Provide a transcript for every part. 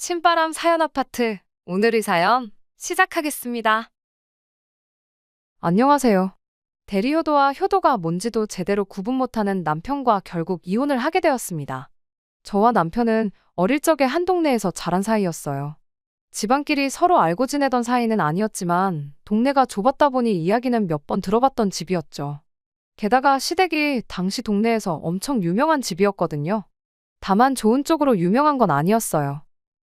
신바람 사연 아파트. 오늘의 사연 시작하겠습니다. 안녕하세요. 대리효도와 효도가 뭔지도 제대로 구분 못하는 남편과 결국 이혼을 하게 되었습니다. 저와 남편은 어릴 적에 한 동네에서 자란 사이였어요. 집안끼리 서로 알고 지내던 사이는 아니었지만 동네가 좁았다 보니 이야기는 몇 번 들어봤던 집이었죠. 게다가 시댁이 당시 동네에서 엄청 유명한 집이었거든요. 다만 좋은 쪽으로 유명한 건 아니었어요.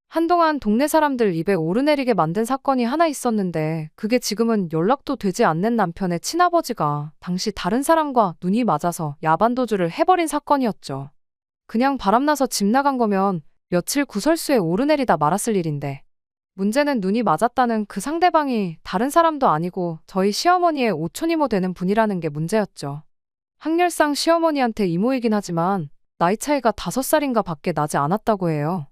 한동안 동네 사람들 입에 오르내리게 만든 사건이 하나 있었는데 그게 지금은 연락도 되지 않는 남편의 친아버지가 당시 다른 사람과 눈이 맞아서 야반도주를 해버린 사건이었죠. 그냥 바람나서 집 나간 거면 며칠 구설수에 오르내리다 말았을 일인데 문제는 눈이 맞았다는 그 상대방이 다른 사람도 아니고 저희 시어머니의 오촌이모 되는 분이라는 게 문제였죠. 학렬상 시어머니한테 이모이긴 하지만 나이 차이가 5살인가 밖에 나지 않았다고 해요.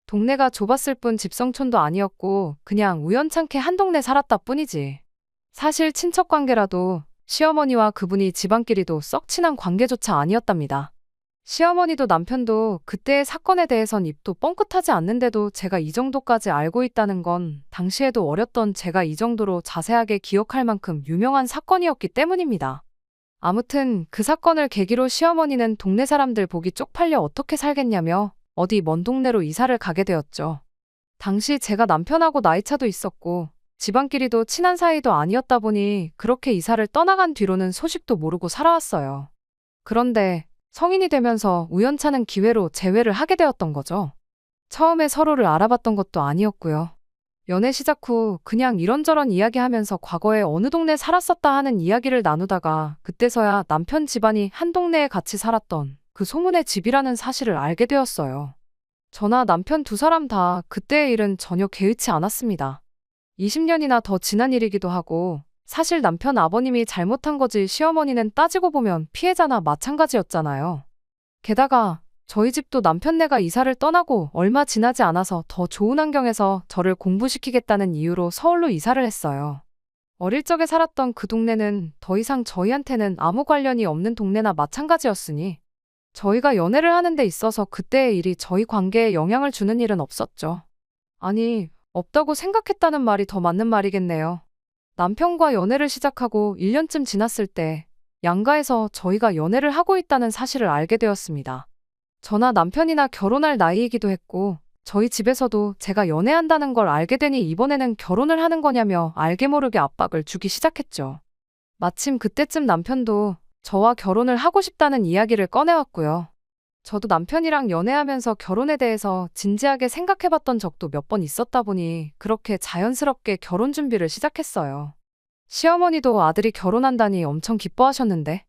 동네가 좁았을 뿐 집성촌도 아니었고 그냥 우연찮게 한 동네 살았다 뿐이지. 사실 친척 관계라도 시어머니와 그분이 집안끼리도 썩 친한 관계조차 아니었답니다. 시어머니도 남편도 그때의 사건에 대해선 입도 뻥끗하지 않는데도 제가 이 정도까지 알고 있다는 건 당시에도 어렸던 제가 이 정도로 자세하게 기억할 만큼 유명한 사건이었기 때문입니다. 아무튼 그 사건을 계기로 시어머니는 동네 사람들 보기 쪽팔려 어떻게 살겠냐며 어디 먼 동네로 이사를 가게 되었죠. 당시 제가 남편하고 나이차도 있었고 집안끼리도 친한 사이도 아니었다 보니 그렇게 이사를 떠나간 뒤로는 소식도 모르고 살아왔어요. 그런데 성인이 되면서 우연찮은 기회로 재회를 하게 되었던 거죠. 처음에 서로를 알아봤던 것도 아니었고요. 연애 시작 후 그냥 이런저런 이야기하면서 과거에 어느 동네 살았었다 하는 이야기를 나누다가 그때서야 남편 집안이 한 동네에 같이 살았던 그 소문의 집이라는 사실을 알게 되었어요. 저나 남편 두 사람 다 그때의 일은 전혀 개의치 않았습니다. 20년이나 더 지난 일이기도 하고 사실 남편 아버님이 잘못한 거지 시어머니는 따지고 보면 피해자나 마찬가지였잖아요. 게다가 저희 집도 남편네가 이사를 떠나고 얼마 지나지 않아서 더 좋은 환경에서 저를 공부시키겠다는 이유로 서울로 이사를 했어요. 어릴 적에 살았던 그 동네는 더 이상 저희한테는 아무 관련이 없는 동네나 마찬가지였으니 저희가 연애를 하는 데 있어서 그때의 일이 저희 관계에 영향을 주는 일은 없었죠. 아니, 없다고 생각했다는 말이 더 맞는 말이겠네요. 남편과 연애를 시작하고 1년쯤 지났을 때 양가에서 저희가 연애를 하고 있다는 사실을 알게 되었습니다. 저나 남편이나 결혼할 나이이기도 했고 저희 집에서도 제가 연애한다는 걸 알게 되니 이번에는 결혼을 하는 거냐며 알게 모르게 압박을 주기 시작했죠. 마침 그때쯤 남편도 저와 결혼을 하고 싶다는 이야기를 꺼내왔고요. 저도 남편이랑 연애하면서 결혼에 대해서 진지하게 생각해봤던 적도 몇 번 있었다 보니 그렇게 자연스럽게 결혼 준비를 시작했어요. 시어머니도 아들이 결혼한다니 엄청 기뻐하셨는데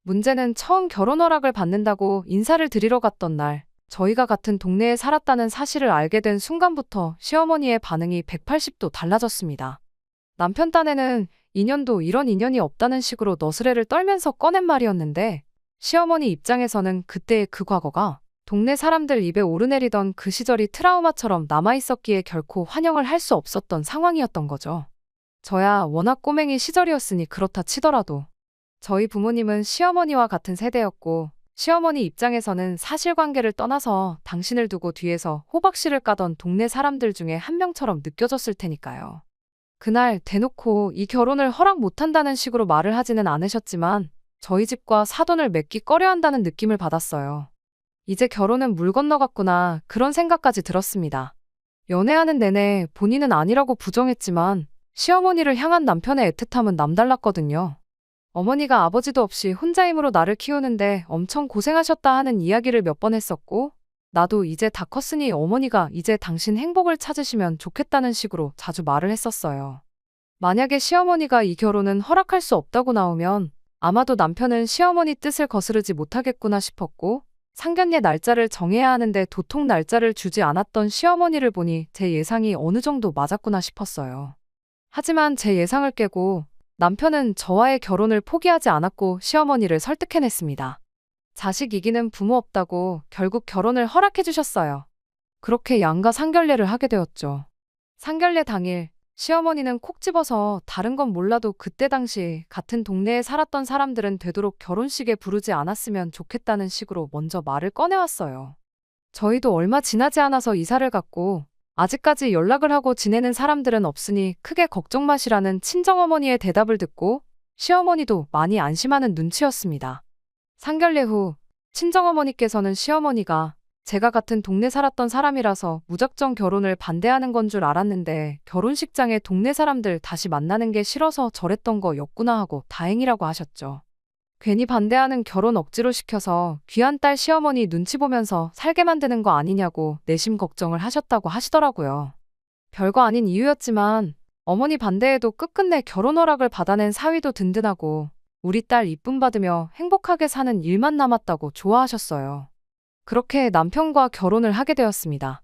문제는 처음 결혼 허락을 받는다고 인사를 드리러 갔던 날 저희가 같은 동네에 살았다는 사실을 알게 된 순간부터 시어머니의 반응이 180도 달라졌습니다. 남편 딴에는 인연도 이런 인연이 없다는 식으로 너스레를 떨면서 꺼낸 말이었는데 시어머니 입장에서는 그때의 그 과거가 동네 사람들 입에 오르내리던 그 시절이 트라우마처럼 남아있었기에 결코 환영을 할 수 없었던 상황이었던 거죠. 저야 워낙 꼬맹이 시절이었으니 그렇다 치더라도 저희 부모님은 시어머니와 같은 세대였고 시어머니 입장에서는 사실관계를 떠나서 당신을 두고 뒤에서 호박씨를 까던 동네 사람들 중에 한 명처럼 느껴졌을 테니까요. 그날 대놓고 이 결혼을 허락 못한다는 식으로 말을 하지는 않으셨지만 저희 집과 사돈을 맺기 꺼려한다는 느낌을 받았어요. 이제 결혼은 물 건너갔구나 그런 생각까지 들었습니다. 연애하는 내내 본인은 아니라고 부정했지만 시어머니를 향한 남편의 애틋함은 남달랐거든요. 어머니가 아버지도 없이 혼자 힘으로 나를 키우는데 엄청 고생하셨다 하는 이야기를 몇 번 했었고 나도 이제 다 컸으니 어머니가 이제 당신 행복을 찾으시면 좋겠다는 식으로 자주 말을 했었어요. 만약에 시어머니가 이 결혼은 허락할 수 없다고 나오면 아마도 남편은 시어머니 뜻을 거스르지 못하겠구나 싶었고 상견례 날짜를 정해야 하는데 도통 날짜를 주지 않았던 시어머니를 보니 제 예상이 어느 정도 맞았구나 싶었어요. 하지만 제 예상을 깨고 남편은 저와의 결혼을 포기하지 않았고 시어머니를 설득해냈습니다. 자식 이기는 부모 없다고 결국 결혼을 허락해 주셨어요. 그렇게 양가 상견례를 하게 되었죠. 상견례 당일 시어머니는 콕 집어서 다른 건 몰라도 그때 당시 같은 동네에 살았던 사람들은 되도록 결혼식에 부르지 않았으면 좋겠다는 식으로 먼저 말을 꺼내왔어요. 저희도 얼마 지나지 않아서 이사를 갔고 아직까지 연락을 하고 지내는 사람들은 없으니 크게 걱정 마시라는 친정어머니의 대답을 듣고 시어머니도 많이 안심하는 눈치였습니다. 상견례 후 친정어머니께서는 시어머니가 제가 같은 동네 살았던 사람이라서 무작정 결혼을 반대하는 건 줄 알았는데 결혼식장에 동네 사람들 다시 만나는 게 싫어서 저랬던 거였구나 하고 다행이라고 하셨죠. 괜히 반대하는 결혼 억지로 시켜서 귀한 딸 시어머니 눈치 보면서 살게 만드는 거 아니냐고 내심 걱정을 하셨다고 하시더라고요. 별거 아닌 이유였지만 어머니 반대에도 끝끝내 결혼 허락을 받아낸 사위도 든든하고 우리 딸 이쁨 받으며 행복하게 사는 일만 남았다고 좋아하셨어요. 그렇게 남편과 결혼을 하게 되었습니다.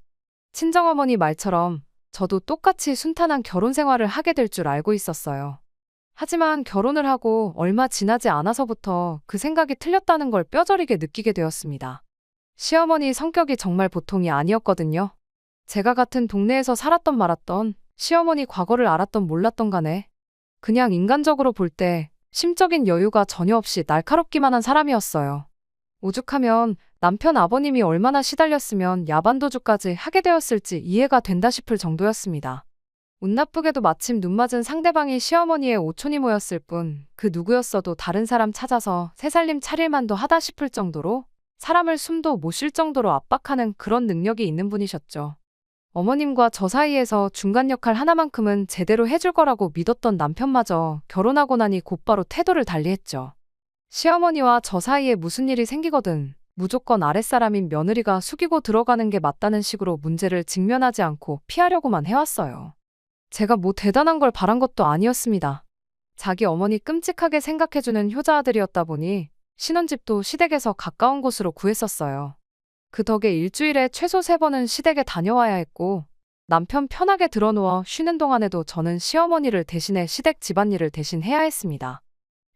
친정어머니 말처럼 저도 똑같이 순탄한 결혼 생활을 하게 될 줄 알고 있었어요. 하지만 결혼을 하고 얼마 지나지 않아서부터 그 생각이 틀렸다는 걸 뼈저리게 느끼게 되었습니다. 시어머니 성격이 정말 보통이 아니었거든요. 제가 같은 동네에서 살았던 말았던 시어머니 과거를 알았던 몰랐던 간에 그냥 인간적으로 볼 때 심적인 여유가 전혀 없이 날카롭기만 한 사람이었어요. 오죽하면 남편 아버님이 얼마나 시달렸으면 야반도주까지 하게 되었을지 이해가 된다 싶을 정도였습니다. 운 나쁘게도 마침 눈 맞은 상대방이 시어머니의 오촌이 모였을 뿐 그 누구였어도 다른 사람 찾아서 새살림 차릴만도 하다 싶을 정도로 사람을 숨도 못 쉴 정도로 압박하는 그런 능력이 있는 분이셨죠. 어머님과 저 사이에서 중간 역할 하나만큼은 제대로 해줄 거라고 믿었던 남편마저 결혼하고 나니 곧바로 태도를 달리했죠. 시어머니와 저 사이에 무슨 일이 생기거든 무조건 아랫사람인 며느리가 숙이고 들어가는 게 맞다는 식으로 문제를 직면하지 않고 피하려고만 해왔어요. 제가 뭐 대단한 걸 바란 것도 아니었습니다. 자기 어머니 끔찍하게 생각해주는 효자 아들이었다 보니 신혼집도 시댁에서 가까운 곳으로 구했었어요. 그 덕에 일주일에 최소 3번은 시댁에 다녀와야 했고 남편 편하게 들어누워 쉬는 동안에도 저는 시어머니를 대신해 시댁 집안일을 대신 해야 했습니다.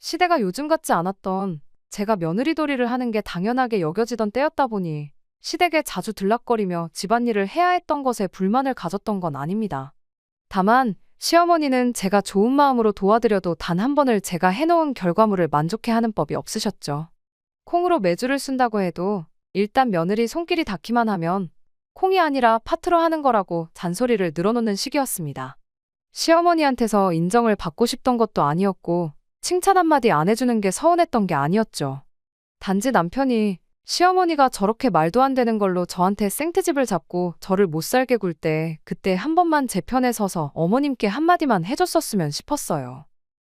시대가 요즘 같지 않았던 제가 며느리돌이를 하는 게 당연하게 여겨지던 때였다 보니 시댁에 자주 들락거리며 집안일을 해야 했던 것에 불만을 가졌던 건 아닙니다. 다만 시어머니는 제가 좋은 마음으로 도와드려도 단 한 번을 제가 해놓은 결과물을 만족해하는 법이 없으셨죠. 콩으로 메주를 쓴다고 해도 일단 며느리 손길이 닿기만 하면 콩이 아니라 파트로 하는 거라고 잔소리를 늘어놓는 시기였습니다. 시어머니한테서 인정을 받고 싶던 것도 아니었고 칭찬 한마디 안 해주는 게 서운했던 게 아니었죠. 단지 남편이 시어머니가 저렇게 말도 안 되는 걸로 저한테 생트집을 잡고 저를 못 살게 굴 때 그때 한 번만 제 편에 서서 어머님께 한마디만 해줬었으면 싶었어요.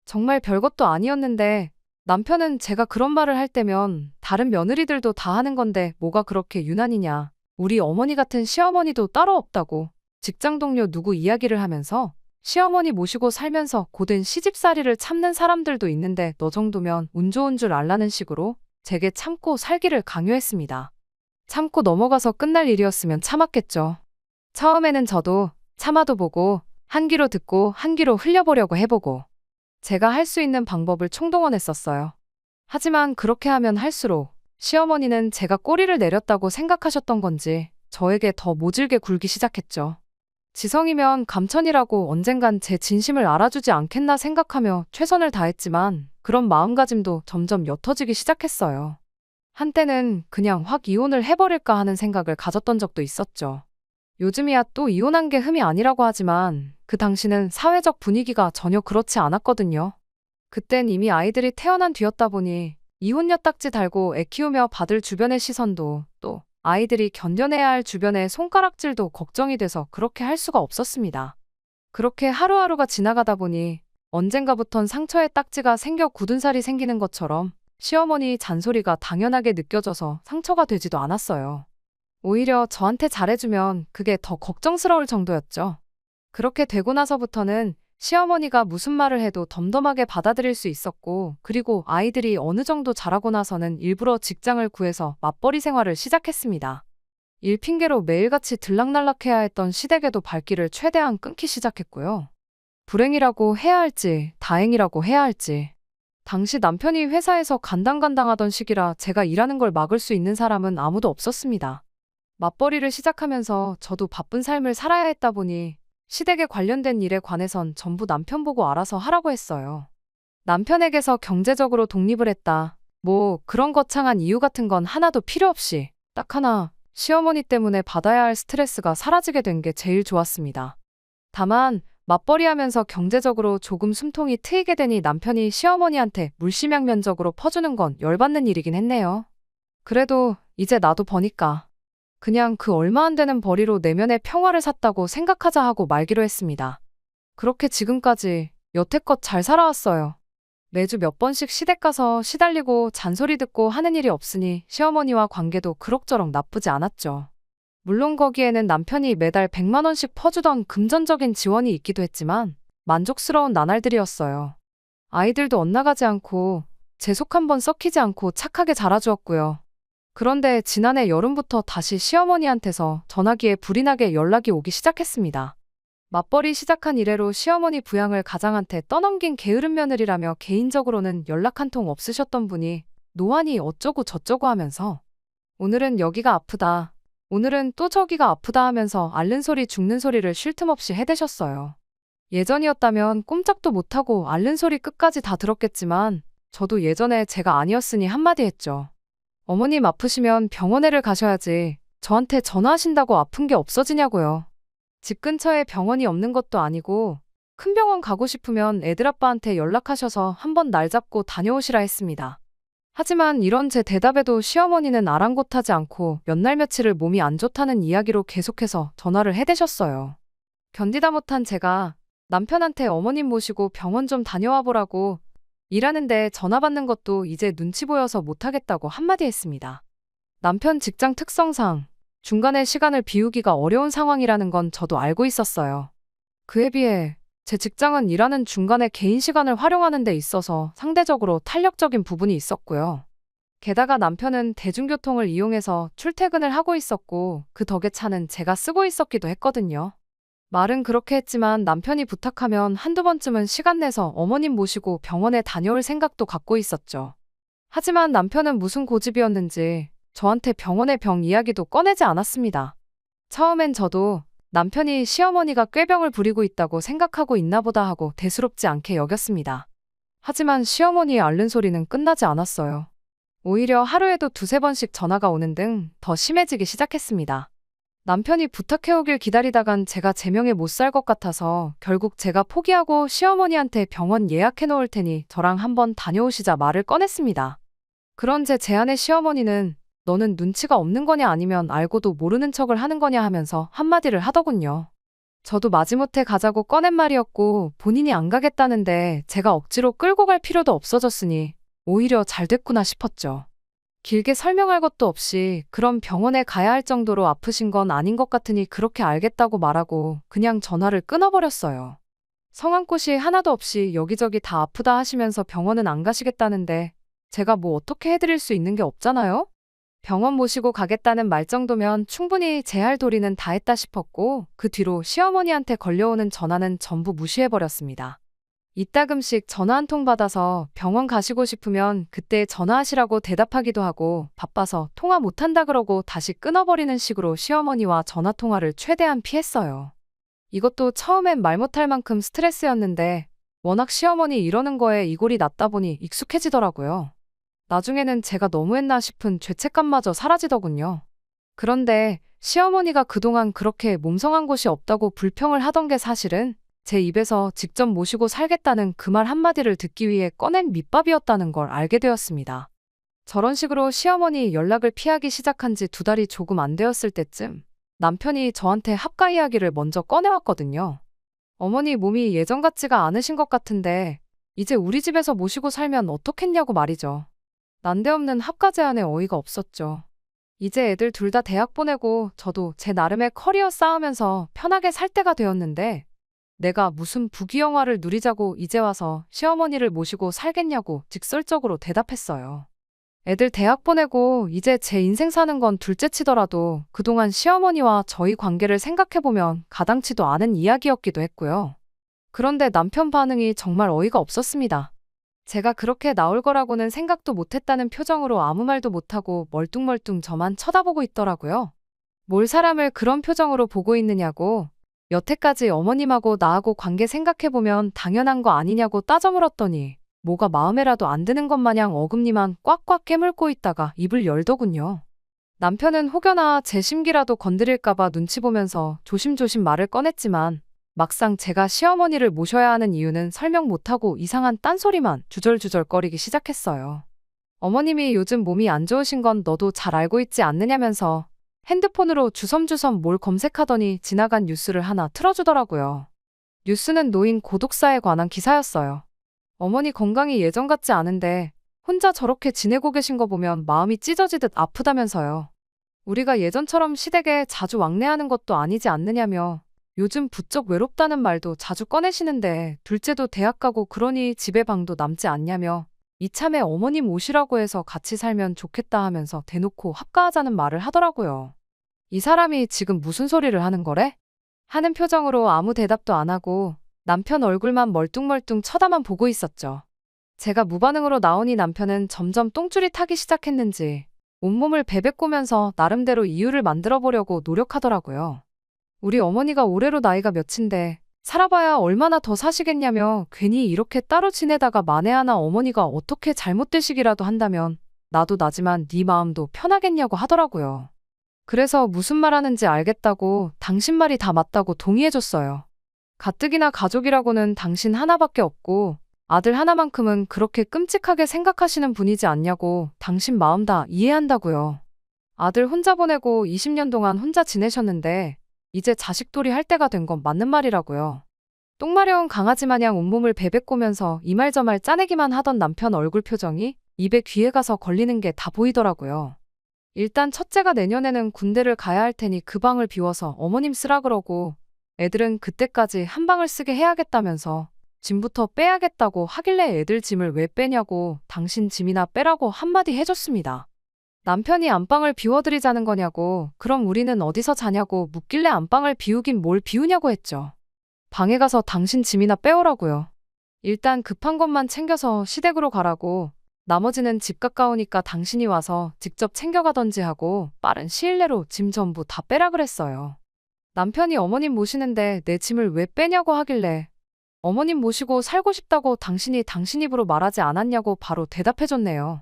정말 별것도 아니었는데 남편은 제가 그런 말을 할 때면 다른 며느리들도 다 하는 건데 뭐가 그렇게 유난이냐. 우리 어머니 같은 시어머니도 따로 없다고 직장 동료 누구 이야기를 하면서 시어머니 모시고 살면서 고된 시집살이를 참는 사람들도 있는데 너 정도면 운 좋은 줄 알라는 식으로 제게 참고 살기를 강요했습니다. 참고 넘어가서 끝날 일이었으면 참았겠죠. 처음에는 저도 참아도 보고 한 귀로 듣고 한 귀로 흘려보려고 해보고 제가 할 수 있는 방법을 총동원했었어요. 하지만 그렇게 하면 할수록 시어머니는 제가 꼬리를 내렸다고 생각하셨던 건지 저에게 더 모질게 굴기 시작했죠. 지성이면 감천이라고 언젠간 제 진심을 알아주지 않겠나 생각하며 최선을 다했지만 그런 마음가짐도 점점 옅어지기 시작했어요. 한때는 그냥 확 이혼을 해버릴까 하는 생각을 가졌던 적도 있었죠. 요즘이야 또 이혼한 게 흠이 아니라고 하지만 그 당시는 사회적 분위기가 전혀 그렇지 않았거든요. 그땐 이미 아이들이 태어난 뒤였다 보니 이혼녀 딱지 달고 애 키우며 받을 주변의 시선도 또 아이들이 견뎌내야 할 주변의 손가락질도 걱정이 돼서 그렇게 할 수가 없었습니다. 그렇게 하루하루가 지나가다 보니 언젠가부턴 상처에 딱지가 생겨 굳은 살이 생기는 것처럼 시어머니 잔소리가 당연하게 느껴져서 상처가 되지도 않았어요. 오히려 저한테 잘해주면 그게 더 걱정스러울 정도였죠. 그렇게 되고 나서부터는 시어머니가 무슨 말을 해도 덤덤하게 받아들일 수 있었고 그리고 아이들이 어느 정도 자라고 나서는 일부러 직장을 구해서 맞벌이 생활을 시작했습니다. 일 핑계로 매일같이 들락날락해야 했던 시댁에도 발길을 최대한 끊기 시작했고요. 불행이라고 해야 할지 다행이라고 해야 할지 당시 남편이 회사에서 간당간당하던 시기라 제가 일하는 걸 막을 수 있는 사람은 아무도 없었습니다. 맞벌이를 시작하면서 저도 바쁜 삶을 살아야 했다 보니 시댁에 관련된 일에 관해선 전부 남편 보고 알아서 하라고 했어요. 남편에게서 경제적으로 독립을 했다. 뭐 그런 거창한 이유 같은 건 하나도 필요 없이 딱 하나 시어머니 때문에 받아야 할 스트레스가 사라지게 된 게 제일 좋았습니다. 다만 맞벌이하면서 경제적으로 조금 숨통이 트이게 되니 남편이 시어머니한테 물심양면적으로 퍼주는 건 열받는 일이긴 했네요. 그래도 이제 나도 버니까 그냥 그 얼마 안 되는 벌이로 내면의 평화를 샀다고 생각하자 하고 말기로 했습니다. 그렇게 지금까지 여태껏 잘 살아왔어요. 매주 몇 번씩 시댁 가서 시달리고 잔소리 듣고 하는 일이 없으니 시어머니와 관계도 그럭저럭 나쁘지 않았죠. 물론 거기에는 남편이 매달 100만 원씩 퍼주던 금전적인 지원이 있기도 했지만 만족스러운 나날들이었어요. 아이들도 엇나가지 않고 제 속 한번 썩히지 않고 착하게 자라주었고요. 그런데 지난해 여름부터 다시 시어머니한테서 전화기에 불이 나게 연락이 오기 시작했습니다. 맞벌이 시작한 이래로 시어머니 부양을 가장한테 떠넘긴 게으른 며느리라며 개인적으로는 연락 한 통 없으셨던 분이 노안이 어쩌고 저쩌고 하면서 오늘은 여기가 아프다, 오늘은 또 저기가 아프다 하면서 앓는 소리 죽는 소리를 쉴 틈 없이 해대셨어요. 예전이었다면 꼼짝도 못하고 앓는 소리 끝까지 다 들었겠지만 저도 예전에 제가 아니었으니 한마디 했죠. 어머님 아프시면 병원에를 가셔야지 저한테 전화하신다고 아픈 게 없어지냐고요. 집 근처에 병원이 없는 것도 아니고 큰 병원 가고 싶으면 애들 아빠한테 연락하셔서 한번 날 잡고 다녀오시라 했습니다. 하지만 이런 제 대답에도 시어머니는 아랑곳하지 않고 몇 날 며칠을 몸이 안 좋다는 이야기로 계속해서 전화를 해대셨어요. 견디다 못한 제가 남편한테 어머님 모시고 병원 좀 다녀와 보라고 일하는데 전화 받는 것도 이제 눈치 보여서 못하겠다고 한마디 했습니다. 남편 직장 특성상 중간에 시간을 비우기가 어려운 상황이라는 건 저도 알고 있었어요. 그에 비해 제 직장은 일하는 중간에 개인 시간을 활용하는 데 있어서 상대적으로 탄력적인 부분이 있었고요. 게다가 남편은 대중교통을 이용해서 출퇴근을 하고 있었고 그 덕에 차는 제가 쓰고 있었기도 했거든요. 말은 그렇게 했지만 남편이 부탁하면 한두 번쯤은 시간 내서 어머님 모시고 병원에 다녀올 생각도 갖고 있었죠. 하지만 남편은 무슨 고집이었는지 저한테 병원의 병 이야기도 꺼내지 않았습니다. 처음엔 저도 남편이 시어머니가 꾀병을 부리고 있다고 생각하고 있나 보다 하고 대수롭지 않게 여겼습니다. 하지만 시어머니의 앓는 소리는 끝나지 않았어요. 오히려 하루에도 두세 번씩 전화가 오는 등 더 심해지기 시작했습니다. 남편이 부탁해오길 기다리다간 제가 제명에 못 살 것 같아서 결국 제가 포기하고 시어머니한테 병원 예약해 놓을 테니 저랑 한번 다녀오시자 말을 꺼냈습니다. 그런 제 제안에 시어머니는 너는 눈치가 없는 거냐 아니면 알고도 모르는 척을 하는 거냐 하면서 한마디를 하더군요. 저도 마지못해 가자고 꺼낸 말이었고 본인이 안 가겠다는데 제가 억지로 끌고 갈 필요도 없어졌으니 오히려 잘 됐구나 싶었죠. 길게 설명할 것도 없이 그럼 병원에 가야 할 정도로 아프신 건 아닌 것 같으니 그렇게 알겠다고 말하고 그냥 전화를 끊어버렸어요. 성한 곳이 하나도 없이 여기저기 다 아프다 하시면서 병원은 안 가시겠다는데 제가 뭐 어떻게 해드릴 수 있는 게 없잖아요? 병원 모시고 가겠다는 말 정도면 충분히 제 할 도리는 다 했다 싶었고 그 뒤로 시어머니한테 걸려오는 전화는 전부 무시해버렸습니다. 이따금씩 전화 한 통 받아서 병원 가시고 싶으면 그때 전화하시라고 대답하기도 하고 바빠서 통화 못한다 그러고 다시 끊어버리는 식으로 시어머니와 전화통화를 최대한 피했어요. 이것도 처음엔 말 못할 만큼 스트레스였는데 워낙 시어머니 이러는 거에 이골이 났다 보니 익숙해지더라고요. 나중에는 제가 너무했나 싶은 죄책감마저 사라지더군요. 그런데 시어머니가 그동안 그렇게 몸성한 곳이 없다고 불평을 하던 게 사실은 제 입에서 직접 모시고 살겠다는 그 말 한마디를 듣기 위해 꺼낸 밑밥이었다는 걸 알게 되었습니다. 저런 식으로 시어머니 연락을 피하기 시작한 지 2달이 조금 안 되었을 때쯤 남편이 저한테 합가 이야기를 먼저 꺼내왔거든요. 어머니 몸이 예전 같지가 않으신 것 같은데 이제 우리 집에서 모시고 살면 어떻겠냐고 말이죠. 난데없는 합가 제안에 어이가 없었죠. 이제 애들 둘 다 대학 보내고 저도 제 나름의 커리어 쌓으면서 편하게 살 때가 되었는데 내가 무슨 부귀영화를 누리자고 이제 와서 시어머니를 모시고 살겠냐고 직설적으로 대답했어요. 애들 대학 보내고 이제 제 인생 사는 건 둘째치더라도 그동안 시어머니와 저희 관계를 생각해보면 가당치도 않은 이야기였기도 했고요. 그런데 남편 반응이 정말 어이가 없었습니다. 제가 그렇게 나올 거라고는 생각도 못했다는 표정으로 아무 말도 못하고 멀뚱멀뚱 저만 쳐다보고 있더라고요. 뭘 사람을 그런 표정으로 보고 있느냐고 여태까지 어머님하고 나하고 관계 생각해보면 당연한 거 아니냐고 따져 물었더니 뭐가 마음에라도 안 드는 것 마냥 어금니만 꽉꽉 깨물고 있다가 입을 열더군요. 남편은 혹여나 제 심기라도 건드릴까봐 눈치 보면서 조심조심 말을 꺼냈지만 막상 제가 시어머니를 모셔야 하는 이유는 설명 못하고 이상한 딴소리만 주절주절거리기 시작했어요. 어머님이 요즘 몸이 안 좋으신 건 너도 잘 알고 있지 않느냐면서 핸드폰으로 주섬주섬 뭘 검색하더니 지나간 뉴스를 하나 틀어주더라고요. 뉴스는 노인 고독사에 관한 기사였어요. 어머니 건강이 예전 같지 않은데 혼자 저렇게 지내고 계신 거 보면 마음이 찢어지듯 아프다면서요. 우리가 예전처럼 시댁에 자주 왕래하는 것도 아니지 않느냐며 요즘 부쩍 외롭다는 말도 자주 꺼내시는데 둘째도 대학 가고 그러니 집에 방도 남지 않냐며 이참에 어머님 오시라고 해서 같이 살면 좋겠다 하면서 대놓고 합가하자는 말을 하더라고요. 이 사람이 지금 무슨 소리를 하는 거래? 하는 표정으로 아무 대답도 안 하고 남편 얼굴만 멀뚱멀뚱 쳐다만 보고 있었죠. 제가 무반응으로 나오니 남편은 점점 똥줄이 타기 시작했는지 온몸을 베베꼬면서 나름대로 이유를 만들어 보려고 노력하더라고요. 우리 어머니가 올해로 나이가 몇인데 살아봐야 얼마나 더 사시겠냐며 괜히 이렇게 따로 지내다가 만에 하나 어머니가 어떻게 잘못되시기라도 한다면 나도 나지만 네 마음도 편하겠냐고 하더라고요. 그래서 무슨 말하는지 알겠다고 당신 말이 다 맞다고 동의해줬어요. 가뜩이나 가족이라고는 당신 하나밖에 없고 아들 하나만큼은 그렇게 끔찍하게 생각하시는 분이지 않냐고 당신 마음 다 이해한다고요. 아들 혼자 보내고 20년 동안 혼자 지내셨는데 이제 자식돌이 할 때가 된 건 맞는 말이라고요. 똥마려운 강아지 마냥 온몸을 베베꼬면서 이 말 저 말 짜내기만 하던 남편 얼굴 표정이 입에 귀에 가서 걸리는 게 다 보이더라고요. 일단 첫째가 내년에는 군대를 가야 할 테니 그 방을 비워서 어머님 쓰라 그러고 애들은 그때까지 한 방을 쓰게 해야겠다면서 짐부터 빼야겠다고 하길래 애들 짐을 왜 빼냐고 당신 짐이나 빼라고 한마디 해줬습니다. 남편이 안방을 비워드리자는 거냐고 그럼 우리는 어디서 자냐고 묻길래 안방을 비우긴 뭘 비우냐고 했죠. 방에 가서 당신 짐이나 빼오라고요. 일단 급한 것만 챙겨서 시댁으로 가라고 나머지는 집 가까우니까 당신이 와서 직접 챙겨가던지 하고 빠른 시일 내로 짐 전부 다 빼라 그랬어요. 남편이 어머님 모시는데 내 짐을 왜 빼냐고 하길래 어머님 모시고 살고 싶다고 당신이 당신 입으로 말하지 않았냐고 바로 대답해줬네요.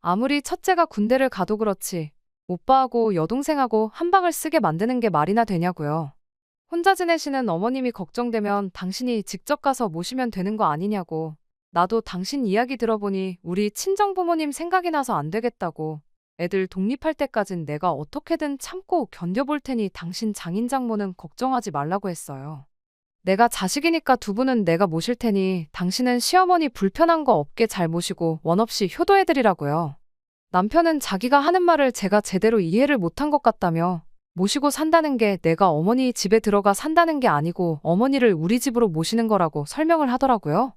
아무리 첫째가 군대를 가도 그렇지 오빠하고 여동생하고 한 방을 쓰게 만드는 게 말이나 되냐고요. 혼자 지내시는 어머님이 걱정되면 당신이 직접 가서 모시면 되는 거 아니냐고. 나도 당신 이야기 들어보니 우리 친정부모님 생각이 나서 안 되겠다고. 애들 독립할 때까진 내가 어떻게든 참고 견뎌볼 테니 당신 장인 장모는 걱정하지 말라고 했어요. 내가 자식이니까 두 분은 내가 모실 테니 당신은 시어머니 불편한 거 없게 잘 모시고 원 없이 효도해드리라고요. 남편은 자기가 하는 말을 제가 제대로 이해를 못한 것 같다며 모시고 산다는 게 내가 어머니 집에 들어가 산다는 게 아니고 어머니를 우리 집으로 모시는 거라고 설명을 하더라고요.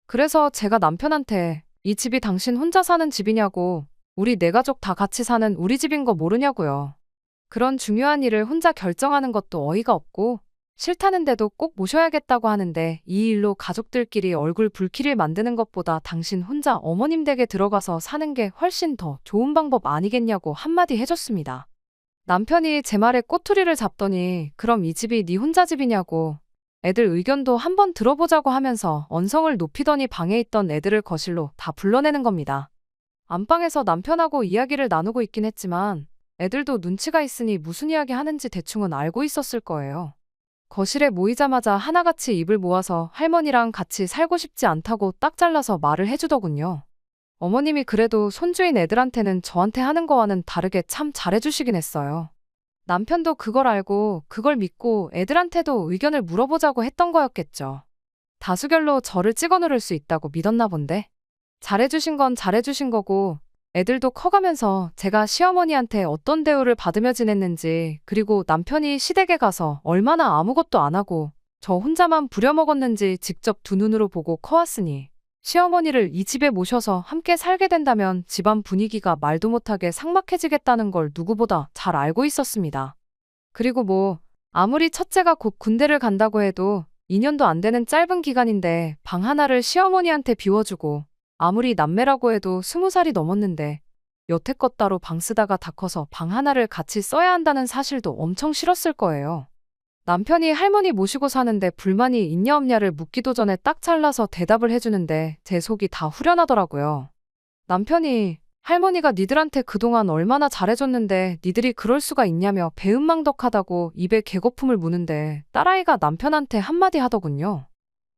그래서 제가 남편한테 이 집이 당신 혼자 사는 집이냐고 우리 네 가족 다 같이 사는 우리 집인 거 모르냐고요. 그런 중요한 일을 혼자 결정하는 것도 어이가 없고 싫다는데도 꼭 모셔야겠다고 하는데 이 일로 가족들끼리 얼굴 붉히를 만드는 것보다 당신 혼자 어머님 댁에 들어가서 사는 게 훨씬 더 좋은 방법 아니겠냐고 한마디 해줬습니다. 남편이 제 말에 꼬투리를 잡더니 그럼 이 집이 네 혼자 집이냐고 애들 의견도 한번 들어보자고 하면서 언성을 높이더니 방에 있던 애들을 거실로 다 불러내는 겁니다. 안방에서 남편하고 이야기를 나누고 있긴 했지만 애들도 눈치가 있으니 무슨 이야기 하는지 대충은 알고 있었을 거예요. 거실에 모이자마자 하나같이 입을 모아서 할머니랑 같이 살고 싶지 않다고 딱 잘라서 말을 해주더군요. 어머님이 그래도 손주인 애들한테는 저한테 하는 거와는 다르게 참 잘해주시긴 했어요. 남편도 그걸 알고 그걸 믿고 애들한테도 의견을 물어보자고 했던 거였겠죠. 다수결로 저를 찍어 누를 수 있다고 믿었나 본데. 잘해주신 건 잘해주신 거고 애들도 커가면서 제가 시어머니한테 어떤 대우를 받으며 지냈는지 그리고 남편이 시댁에 가서 얼마나 아무것도 안 하고 저 혼자만 부려먹었는지 직접 두 눈으로 보고 커왔으니 시어머니를 이 집에 모셔서 함께 살게 된다면 집안 분위기가 말도 못하게 삭막해지겠다는 걸 누구보다 잘 알고 있었습니다. 그리고 뭐 아무리 첫째가 곧 군대를 간다고 해도 2년도 안 되는 짧은 기간인데 방 하나를 시어머니한테 비워주고 아무리 남매라고 해도 20살이 넘었는데 여태껏 따로 방 쓰다가 다 커서 방 하나를 같이 써야 한다는 사실도 엄청 싫었을 거예요. 남편이 할머니 모시고 사는데 불만이 있냐 없냐를 묻기도 전에 딱 잘라서 대답을 해주는데 제 속이 다 후련하더라고요. 남편이 할머니가 니들한테 그동안 얼마나 잘해줬는데 니들이 그럴 수가 있냐며 배은망덕하다고 입에 개거품을 무는데 딸아이가 남편한테 한마디 하더군요.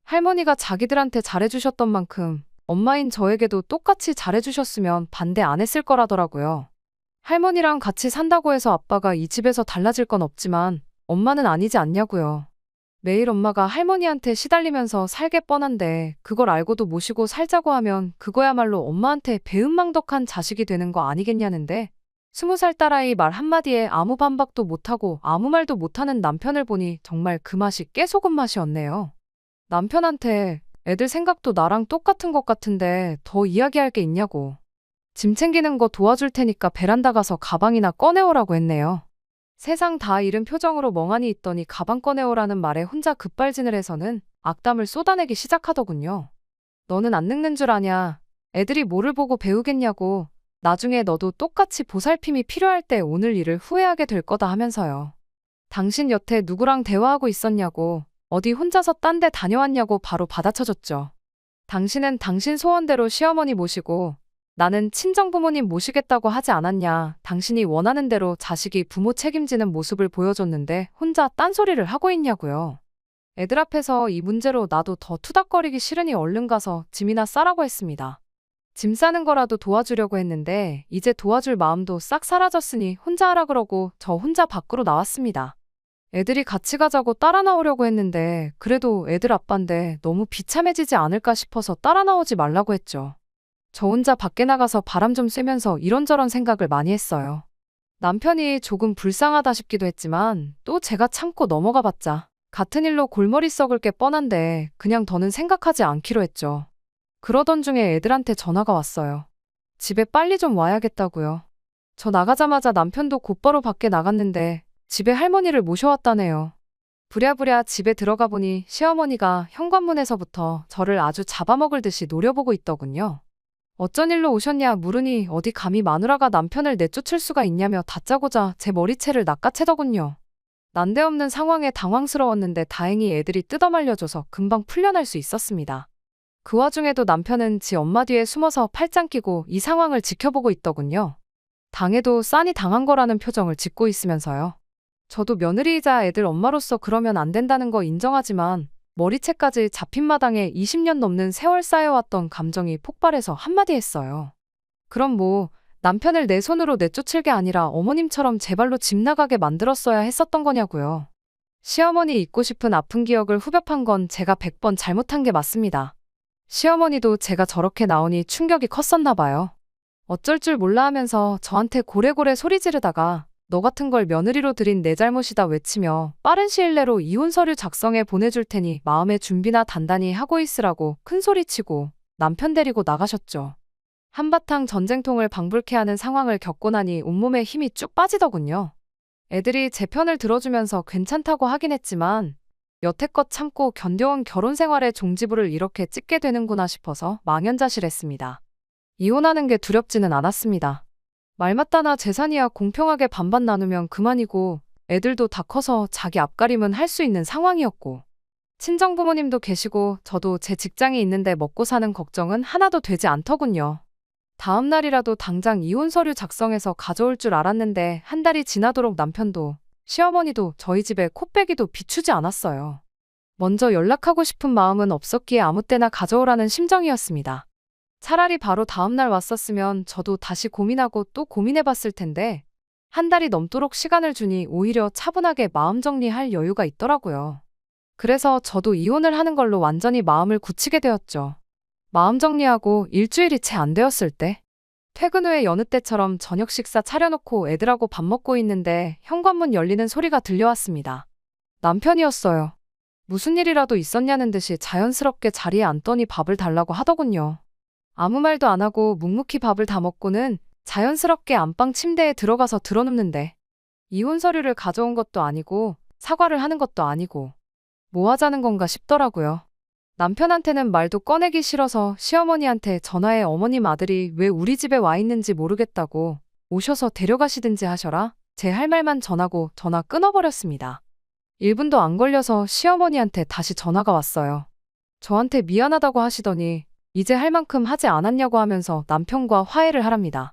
할머니가 자기들한테 잘해주셨던 만큼 엄마인 저에게도 똑같이 잘해주셨으면 반대 안 했을 거라더라고요. 할머니랑 같이 산다고 해서 아빠가 이 집에서 달라질 건 없지만 엄마는 아니지 않냐고요. 매일 엄마가 할머니한테 시달리면서 살게 뻔한데 그걸 알고도 모시고 살자고 하면 그거야말로 엄마한테 배은망덕한 자식이 되는 거 아니겠냐는데 20살 딸아이 말 한마디에 아무 반박도 못하고 아무 말도 못하는 남편을 보니 정말 그 맛이 깨소금 맛이었네요. 남편한테 애들 생각도 나랑 똑같은 것 같은데 더 이야기할 게 있냐고. 짐 챙기는 거 도와줄 테니까 베란다 가서 가방이나 꺼내오라고 했네요. 세상 다 잃은 표정으로 멍하니 있더니 가방 꺼내오라는 말에 혼자 급발진을 해서는 악담을 쏟아내기 시작하더군요. 너는 안 늙는 줄 아냐? 애들이 뭐를 보고 배우겠냐고. 나중에 너도 똑같이 보살핌이 필요할 때 오늘 일을 후회하게 될 거다 하면서요. 당신 여태 누구랑 대화하고 있었냐고. 어디 혼자서 딴 데 다녀왔냐고 바로 받아쳐줬죠. 당신은 당신 소원대로 시어머니 모시고 나는 친정부모님 모시겠다고 하지 않았냐. 당신이 원하는 대로 자식이 부모 책임지는 모습을 보여줬는데 혼자 딴소리를 하고 있냐고요. 애들 앞에서 이 문제로 나도 더 투닥거리기 싫으니 얼른 가서 짐이나 싸라고 했습니다. 짐 싸는 거라도 도와주려고 했는데 이제 도와줄 마음도 싹 사라졌으니 혼자 하라 그러고 저 혼자 밖으로 나왔습니다. 애들이 같이 가자고 따라 나오려고 했는데 그래도 애들 아빠인데 너무 비참해지지 않을까 싶어서 따라 나오지 말라고 했죠. 저 혼자 밖에 나가서 바람 좀 쐬면서 이런저런 생각을 많이 했어요. 남편이 조금 불쌍하다 싶기도 했지만 또 제가 참고 넘어가 봤자 같은 일로 골머리 썩을 게 뻔한데 그냥 더는 생각하지 않기로 했죠. 그러던 중에 애들한테 전화가 왔어요. 집에 빨리 좀 와야겠다고요. 저 나가자마자 남편도 곧바로 밖에 나갔는데 집에 할머니를 모셔왔다네요. 부랴부랴 집에 들어가 보니 시어머니가 현관문에서부터 저를 아주 잡아먹을 듯이 노려보고 있더군요. 어쩐 일로 오셨냐 물으니 어디 감히 마누라가 남편을 내쫓을 수가 있냐며 다짜고짜 제 머리채를 낚아채더군요. 난데없는 상황에 당황스러웠는데 다행히 애들이 뜯어말려줘서 금방 풀려날 수 있었습니다. 그 와중에도 남편은 지 엄마 뒤에 숨어서 팔짱 끼고 이 상황을 지켜보고 있더군요. 당해도 싼이 당한 거라는 표정을 짓고 있으면서요. 저도 며느리이자 애들 엄마로서 그러면 안 된다는 거 인정하지만 머리채까지 잡힌 마당에 20년 넘는 세월 쌓여왔던 감정이 폭발해서 한마디 했어요. 그럼 뭐 남편을 내 손으로 내쫓을 게 아니라 어머님처럼 제 발로 집 나가게 만들었어야 했었던 거냐고요. 시어머니 잊고 싶은 아픈 기억을 후벼판 건 제가 100번 잘못한 게 맞습니다. 시어머니도 제가 저렇게 나오니 충격이 컸었나 봐요. 어쩔 줄 몰라 하면서 저한테 고래고래 소리 지르다가 너 같은 걸 며느리로 들인 내 잘못이다 외치며 빠른 시일 내로 이혼 서류 작성해 보내줄 테니 마음의 준비나 단단히 하고 있으라고 큰 소리치고 남편 데리고 나가셨죠. 한바탕 전쟁통을 방불케 하는 상황을 겪고 나니 온몸에 힘이 쭉 빠지더군요. 애들이 제 편을 들어주면서 괜찮다고 하긴 했지만 여태껏 참고 견뎌온 결혼 생활의 종지부를 이렇게 찍게 되는구나 싶어서 망연자실했습니다. 이혼하는 게 두렵지는 않았습니다. 말 맞다나 재산이야 공평하게 반반 나누면 그만이고 애들도 다 커서 자기 앞가림은 할 수 있는 상황이었고 친정부모님도 계시고 저도 제 직장이 있는데 먹고 사는 걱정은 하나도 되지 않더군요. 다음 날이라도 당장 이혼 서류 작성해서 가져올 줄 알았는데 한 달이 지나도록 남편도 시어머니도 저희 집에 코빼기도 비추지 않았어요. 먼저 연락하고 싶은 마음은 없었기에 아무 때나 가져오라는 심정이었습니다. 차라리 바로 다음 날 왔었으면 저도 다시 고민하고 또 고민해봤을 텐데 한 달이 넘도록 시간을 주니 오히려 차분하게 마음 정리할 여유가 있더라고요. 그래서 저도 이혼을 하는 걸로 완전히 마음을 굳히게 되었죠. 마음 정리하고 일주일이 채 안 되었을 때 퇴근 후에 여느 때처럼 저녁 식사 차려놓고 애들하고 밥 먹고 있는데 현관문 열리는 소리가 들려왔습니다. 남편이었어요. 무슨 일이라도 있었냐는 듯이 자연스럽게 자리에 앉더니 밥을 달라고 하더군요. 아무 말도 안 하고 묵묵히 밥을 다 먹고는 자연스럽게 안방 침대에 들어가서 드러눕는데 이혼 서류를 가져온 것도 아니고 사과를 하는 것도 아니고 뭐 하자는 건가 싶더라고요. 남편한테는 말도 꺼내기 싫어서 시어머니한테 전화해 어머님 아들이 왜 우리 집에 와 있는지 모르겠다고 오셔서 데려가시든지 하셔라 제 할 말만 전하고 전화 끊어버렸습니다. 1분도 안 걸려서 시어머니한테 다시 전화가 왔어요. 저한테 미안하다고 하시더니 이제 할 만큼 하지 않았냐고 하면서 남편과 화해를 하랍니다.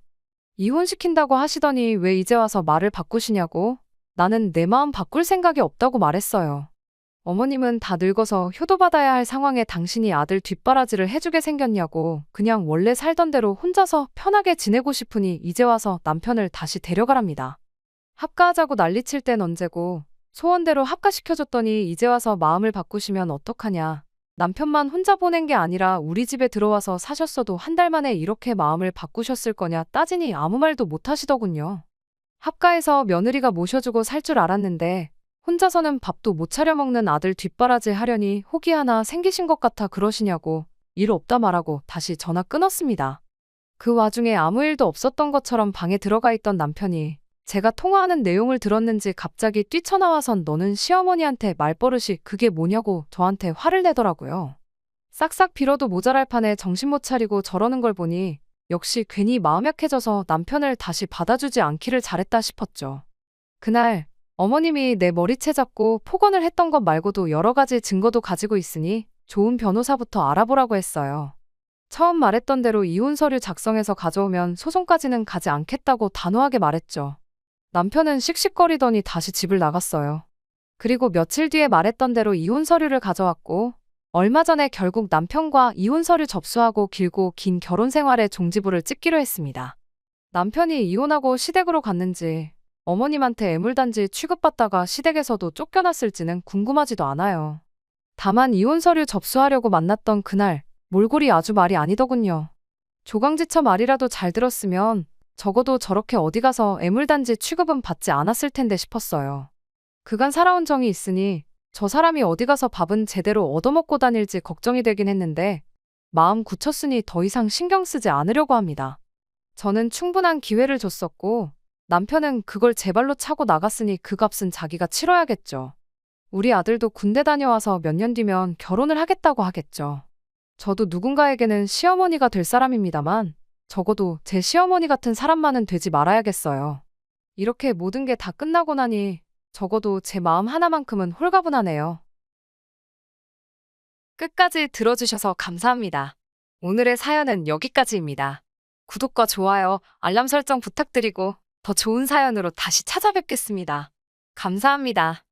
이혼시킨다고 하시더니 왜 이제 와서 말을 바꾸시냐고? 나는 내 마음 바꿀 생각이 없다고 말했어요. 어머님은 다 늙어서 효도받아야 할 상황에 당신이 아들 뒷바라지를 해주게 생겼냐고 그냥 원래 살던 대로 혼자서 편하게 지내고 싶으니 이제 와서 남편을 다시 데려가랍니다. 합가하자고 난리칠 땐 언제고 소원대로 합가시켜줬더니 이제 와서 마음을 바꾸시면 어떡하냐. 남편만 혼자 보낸 게 아니라 우리 집에 들어와서 사셨어도 한 달 만에 이렇게 마음을 바꾸셨을 거냐 따지니 아무 말도 못 하시더군요. 합가해서 며느리가 모셔주고 살 줄 알았는데 혼자서는 밥도 못 차려 먹는 아들 뒷바라지 하려니 혹이 하나 생기신 것 같아 그러시냐고 일 없다 말하고 다시 전화 끊었습니다. 그 와중에 아무 일도 없었던 것처럼 방에 들어가 있던 남편이 제가 통화하는 내용을 들었는지 갑자기 뛰쳐나와선 너는 시어머니한테 말버릇이 그게 뭐냐고 저한테 화를 내더라고요. 싹싹 빌어도 모자랄 판에 정신 못 차리고 저러는 걸 보니 역시 괜히 마음 약해져서 남편을 다시 받아주지 않기를 잘했다 싶었죠. 그날 어머님이 내 머리채 잡고 폭언을 했던 것 말고도 여러 가지 증거도 가지고 있으니 좋은 변호사부터 알아보라고 했어요. 처음 말했던 대로 이혼 서류 작성해서 가져오면 소송까지는 가지 않겠다고 단호하게 말했죠. 남편은 씩씩거리더니 다시 집을 나갔어요. 그리고 며칠 뒤에 말했던 대로 이혼 서류를 가져왔고 얼마 전에 결국 남편과 이혼 서류 접수하고 길고 긴 결혼 생활의 종지부를 찍기로 했습니다. 남편이 이혼하고 시댁으로 갔는지 어머님한테 애물단지 취급받다가 시댁에서도 쫓겨났을지는 궁금하지도 않아요. 다만 이혼 서류 접수하려고 만났던 그날 몰골이 아주 말이 아니더군요. 조강지처 말이라도 잘 들었으면 적어도 저렇게 어디 가서 애물단지 취급은 받지 않았을 텐데 싶었어요. 그간 살아온 정이 있으니 저 사람이 어디 가서 밥은 제대로 얻어먹고 다닐지 걱정이 되긴 했는데 마음 굳혔으니 더 이상 신경 쓰지 않으려고 합니다. 저는 충분한 기회를 줬었고 남편은 그걸 제 발로 차고 나갔으니 그 값은 자기가 치러야겠죠. 우리 아들도 군대 다녀와서 몇 년 뒤면 결혼을 하겠다고 하겠죠. 저도 누군가에게는 시어머니가 될 사람입니다만 적어도 제 시어머니 같은 사람만은 되지 말아야겠어요. 이렇게 모든 게 다 끝나고 나니 적어도 제 마음 하나만큼은 홀가분하네요. 끝까지 들어주셔서 감사합니다. 오늘의 사연은 여기까지입니다. 구독과 좋아요, 알람 설정 부탁드리고 더 좋은 사연으로 다시 찾아뵙겠습니다. 감사합니다.